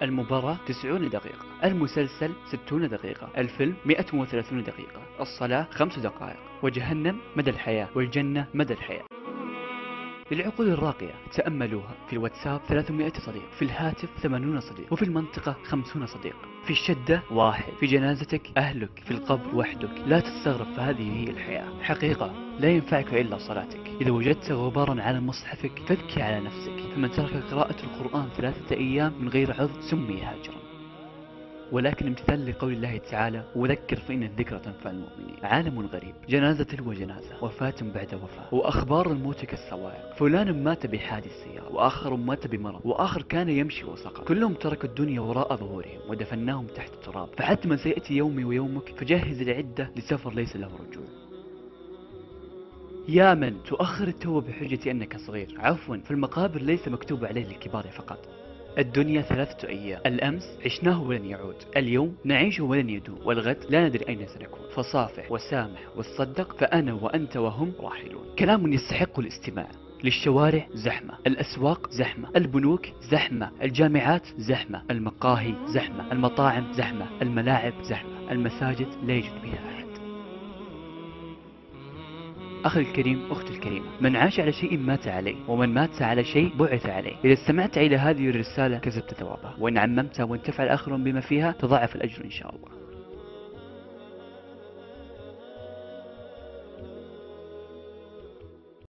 المباراة 90 دقيقة، المسلسل 60 دقيقة، الفيلم 130 دقيقة، الصلاة 5 دقائق، وجهنم مدى الحياة والجنة مدى الحياة. للعقول الراقية تأملوها: في الواتساب 300 صديق، في الهاتف 80 صديق، وفي المنطقة 50 صديق. في الشدة واحد، في جنازتك أهلك، في القبر وحدك. لا تستغرب، فهذه هي الحياة. حقيقة لا ينفعك إلا صلاتك. إذا وجدت غبارا على مصحفك فابكي على نفسك، فمن ترك قراءة القرآن 3 أيام من غير عذر سمي هاجرا. ولكن امتثال لقول الله تعالى: وذكر فإن الذكرى تنفع المؤمنين. عالم غريب، جنازة تلو جنازة، وفاة بعد وفاة، وأخبار الموت كالصواعق. فلان مات بحادث سيارة، وآخر مات بمرض، وآخر كان يمشي وسقط. كلهم تركوا الدنيا وراء ظهورهم ودفناهم تحت التراب. فحتما سيأتي يومي ويومك، فجهز العدة لسفر ليس له رجوع. يا من تؤخر التوبة بحجة أنك صغير، عفوا، فالمقابر ليس مكتوب عليه للكبار فقط. الدنيا 3 أيام، الأمس عشناه ولن يعود، اليوم نعيشه ولن يدوم، والغد لا ندري أين سنكون. فصافح وسامح وتصدق، فأنا وأنت وهم راحلون. كلام يستحق الاستماع. للشوارع زحمة، الأسواق زحمة، البنوك زحمة، الجامعات زحمة، المقاهي زحمة، المطاعم زحمة، الملاعب زحمة، المساجد لا يوجد بها أحد. أخي الكريم، أختي الكريمة، من عاش على شيء مات عليه، ومن مات على شيء بعث عليه. إذا استمعت إلى هذه الرسالة كسبت ثوابها، وإن عممتها وانتفع الآخرون بما فيها تضاعف الأجر إن شاء الله.